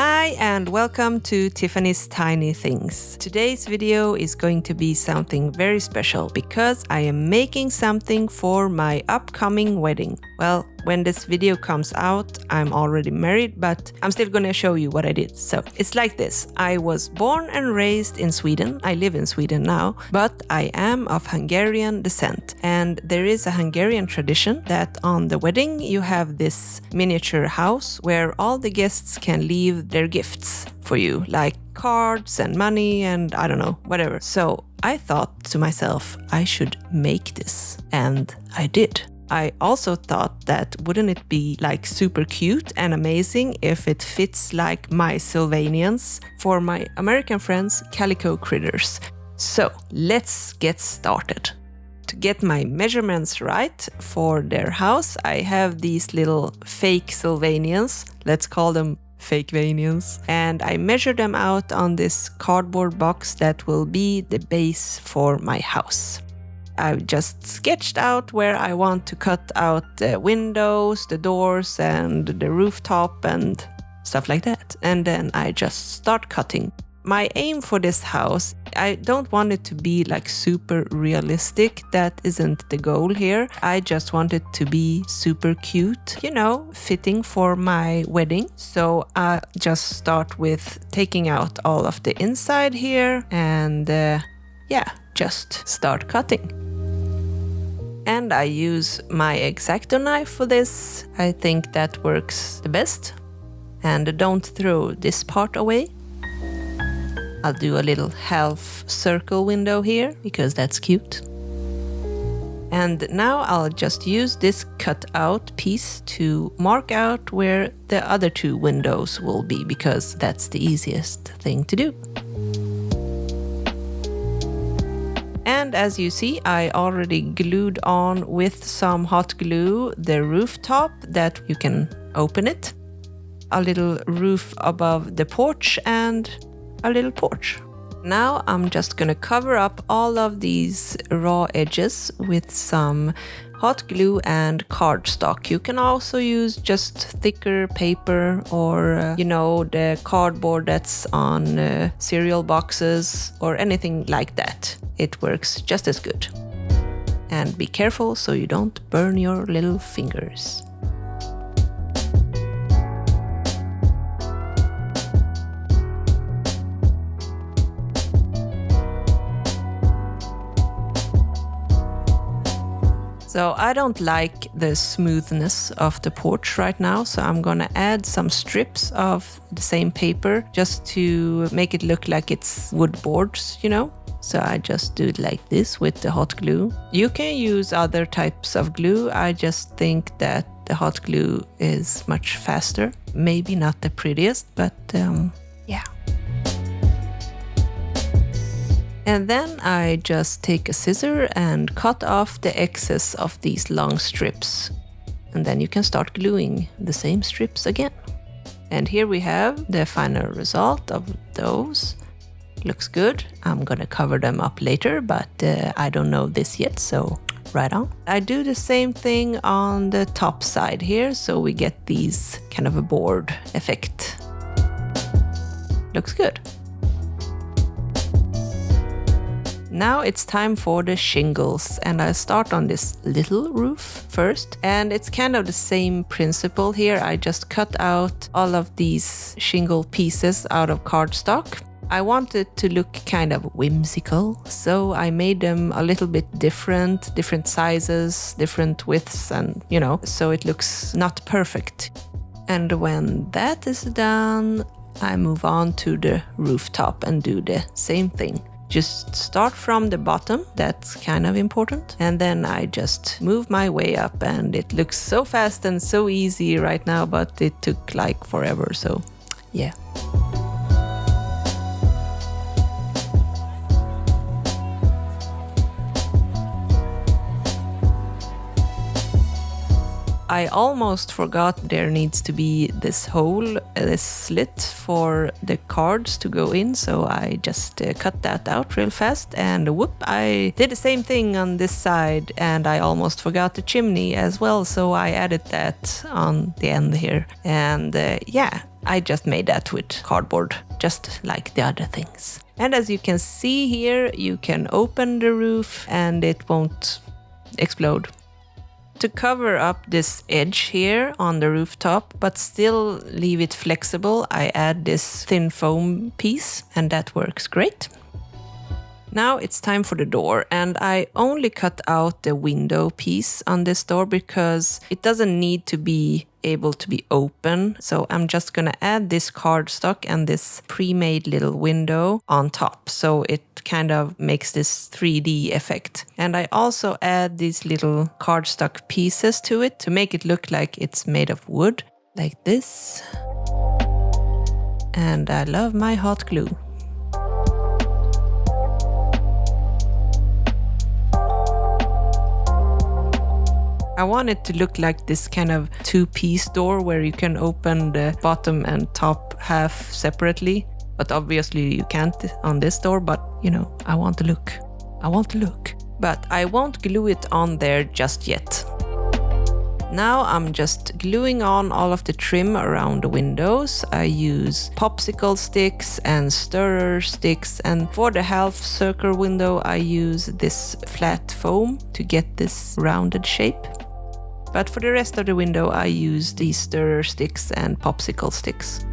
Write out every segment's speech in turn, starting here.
Hi and welcome to Tiffany's Tiny Things. Today's video is going to be something very special because I am making something for my upcoming wedding. Well, when this video comes out, I'm already married, but I'm still gonna show you what I did. So it's like this. I was born and raised in Sweden. I live in Sweden now, but I am of Hungarian descent. And there is a Hungarian tradition that on the wedding you have this miniature house where all the guests can leave their gifts for you, like cards and money and I don't know, whatever. So I thought to myself, I should make this. And I did. I also thought that wouldn't it be like super cute and amazing if it fits like my Sylvanians for my American friends Calico Critters. So let's get started. To get my measurements right for their house, I have these little fake Sylvanians. Let's call them Fakevanians. And I measure them out on this cardboard box that will be the base for my house. I've just sketched out where I want to cut out the windows, the doors, and the rooftop and stuff like that. And then I just start cutting. My aim for this house, I don't want it to be like super realistic. That isn't the goal here. I just want it to be super cute, you know, fitting for my wedding. So I just start with taking out all of the inside here and just start cutting. And I use my X-Acto knife for this. I think that works the best. And don't throw this part away. I'll do a little half circle window here because that's cute. And now I'll just use this cut out piece to mark out where the other two windows will be because that's the easiest thing to do. And as you see, I already glued on with some hot glue the rooftop that you can open it, a little roof above the porch and a little porch. Now I'm just gonna cover up all of these raw edges with some hot glue and cardstock. You can also use just thicker paper or, the cardboard that's on cereal boxes or anything like that. It works just as good. And be careful so you don't burn your little fingers. So I don't like the smoothness of the porch right now, so I'm gonna add some strips of the same paper just to make it look like it's wood boards, So I just do it like this with the hot glue. You can use other types of glue. I just think that the hot glue is much faster. Maybe not the prettiest, but yeah. And then I just take a scissor and cut off the excess of these long strips. And then you can start gluing the same strips again. And here we have the final result of those. Looks good. I'm gonna cover them up later, but I don't know this yet, so right on. I do the same thing on the top side here, so we get these kind of a board effect. Looks good. Now it's time for the shingles, and I start on this little roof first. And it's kind of the same principle here. I just cut out all of these shingle pieces out of cardstock. I wanted to look kind of whimsical, so I made them a little bit different sizes, different widths, and so it looks not perfect. And when that is done, I move on to the rooftop and do the same thing. Just start from the bottom, that's kind of important. And then I just move my way up, and it looks so fast and so easy right now, but it took like forever, so yeah. I almost forgot there needs to be this hole, this slit for the cards to go in, so I just cut that out real fast, and whoop, I did the same thing on this side, and I almost forgot the chimney as well, so I added that on the end here. And I just made that with cardboard, just like the other things. And as you can see here, you can open the roof and it won't explode. To cover up this edge here on the rooftop, but still leave it flexible, I add this thin foam piece, and that works great. Now it's time for the door, and I only cut out the window piece on this door because it doesn't need to be able to be open. So I'm just gonna add this cardstock and this pre-made little window on top. So it kind of makes this 3D effect. And I also add these little cardstock pieces to it to make it look like it's made of wood, like this. And I love my hot glue. I want it to look like this kind of two-piece door where you can open the bottom and top half separately. But obviously you can't on this door, but you know, I want to look. But I won't glue it on there just yet. Now I'm just gluing on all of the trim around the windows. I use popsicle sticks and stirrer sticks, and for the half circle window I use this flat foam to get this rounded shape. But for the rest of the window I use these stirrer sticks and popsicle sticks.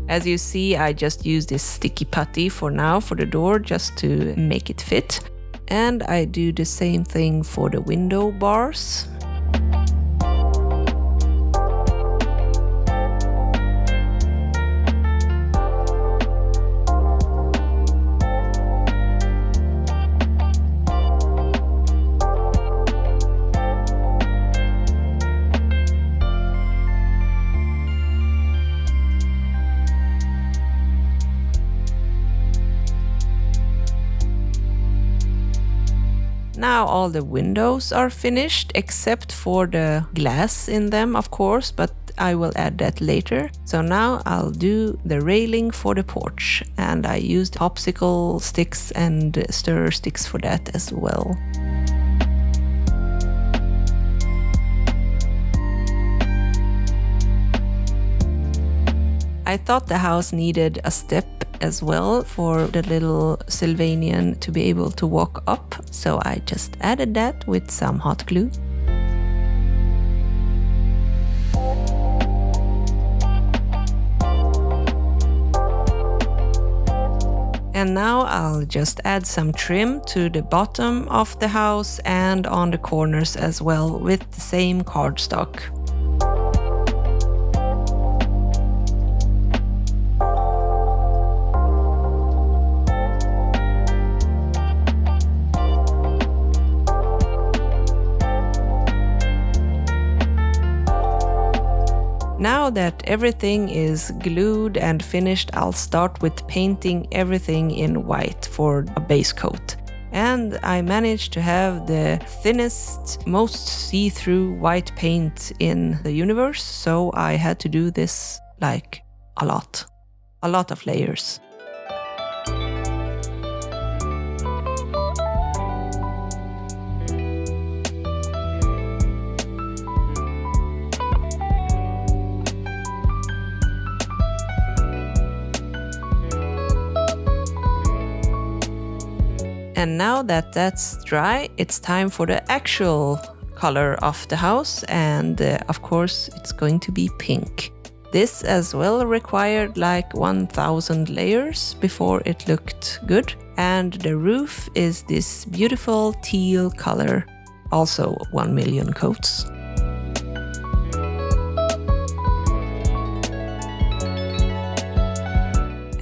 As you see, I just use this sticky putty for now for the door just to make it fit. And I do the same thing for the window bars. Now all the windows are finished except for the glass in them, of course, but I will add that later. So now I'll do the railing for the porch, and I used popsicle sticks and stirrer sticks for that as well. I thought the house needed a step as well for the little Sylvanian to be able to walk up, so I just added that with some hot glue. And now I'll just add some trim to the bottom of the house and on the corners as well with the same cardstock. Now that everything is glued and finished, I'll start with painting everything in white for a base coat. And I managed to have the thinnest, most see-through white paint in the universe, so I had to do this like a lot of layers. And now that that's dry, it's time for the actual color of the house, and of course it's going to be pink. This as well required like 1000 layers before it looked good. And the roof is this beautiful teal color, also 1 million coats.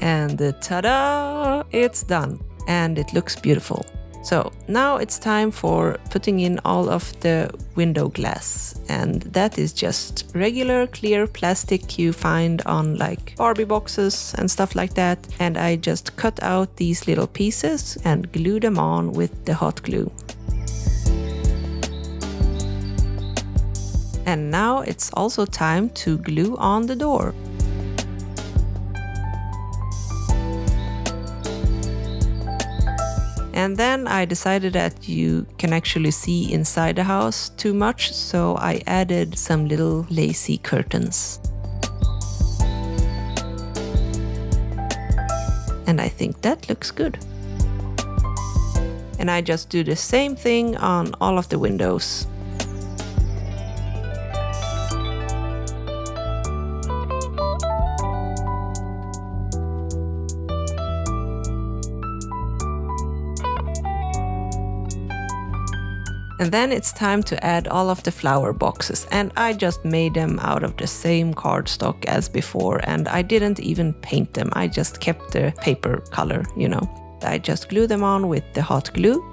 And ta-da! It's done. And it looks beautiful. So now it's time for putting in all of the window glass, and that is just regular clear plastic you find on like Barbie boxes and stuff like that. And I just cut out these little pieces and glue them on with the hot glue. And now it's also time to glue on the door. And then I decided that you can actually see inside the house too much, so I added some little lacy curtains. And I think that looks good. And I just do the same thing on all of the windows. And then it's time to add all of the flower boxes, and I just made them out of the same cardstock as before, and I didn't even paint them, I just kept the paper color, you know. I just glue them on with the hot glue.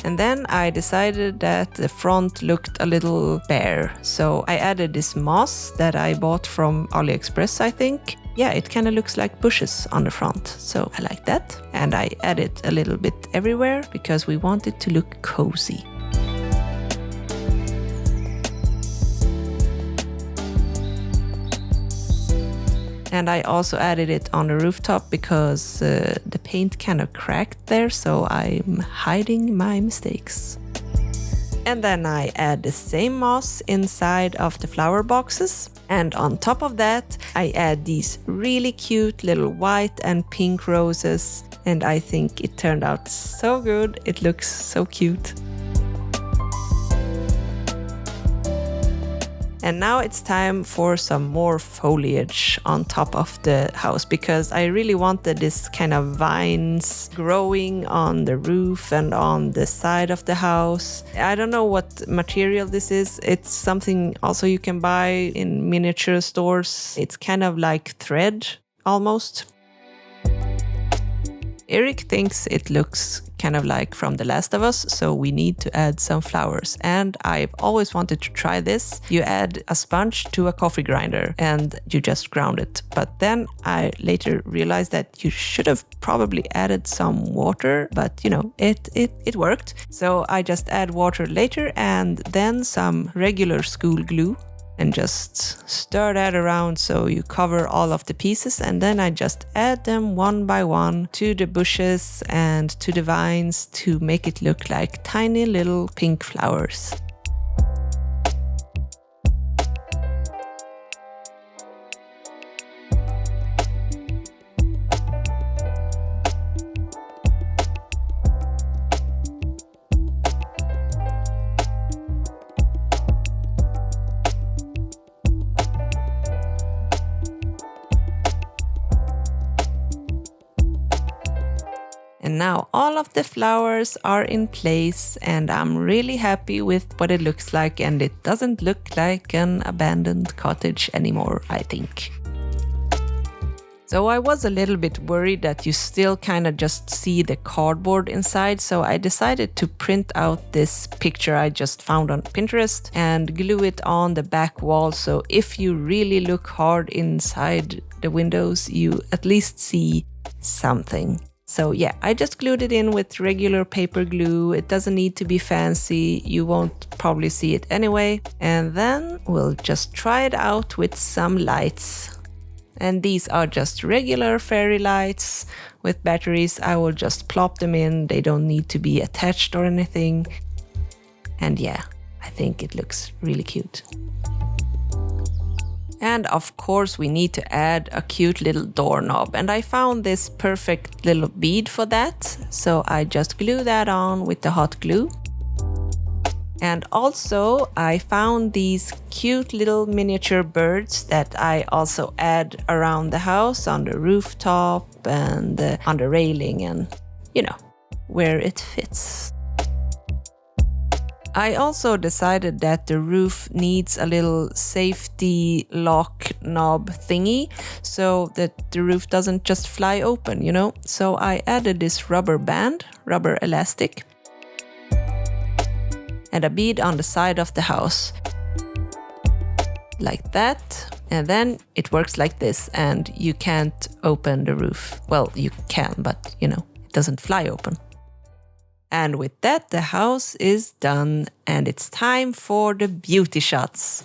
And then I decided that the front looked a little bare, so I added this moss that I bought from AliExpress, I think. Yeah, it kind of looks like bushes on the front, so I like that. And I added a little bit everywhere because we want it to look cozy. And I also added it on the rooftop because the paint kind of cracked there, so I'm hiding my mistakes. And then I add the same moss inside of the flower boxes. And on top of that, I add these really cute little white and pink roses. And I think it turned out so good. It looks so cute. And now it's time for some more foliage on top of the house, because I really wanted this kind of vines growing on the roof and on the side of the house. I don't know what material this is. It's something also you can buy in miniature stores. It's kind of like thread almost. Eric thinks it looks kind of like from The Last of Us, so we need to add some flowers. And I've always wanted to try this. You add a sponge to a coffee grinder and you just ground it. But then I later realized that you should have probably added some water, but you know, it worked. So I just add water later and then some regular school glue. And just stir that around so you cover all of the pieces, and then I just add them one by one to the bushes and to the vines to make it look like tiny little pink flowers. And now all of the flowers are in place and I'm really happy with what it looks like, and it doesn't look like an abandoned cottage anymore, I think. So I was a little bit worried that you still kind of just see the cardboard inside, so I decided to print out this picture I just found on Pinterest and glue it on the back wall, so if you really look hard inside the windows, you at least see something. So yeah, I just glued it in with regular paper glue. It doesn't need to be fancy. You won't probably see it anyway. And then we'll just try it out with some lights. And these are just regular fairy lights with batteries. I will just plop them in. They don't need to be attached or anything. And yeah, I think it looks really cute. And of course we need to add a cute little doorknob, and I found this perfect little bead for that, so I just glue that on with the hot glue. And also I found these cute little miniature birds that I also add around the house, on the rooftop and on the railing, and you know, where it fits. I also decided that the roof needs a little safety lock knob thingy so that the roof doesn't just fly open, you know? So I added this rubber band, rubber elastic, and a bead on the side of the house. Like that. And then it works like this, and you can't open the roof. Well, you can, but you know, it doesn't fly open. And with that, the house is done and it's time for the beauty shots.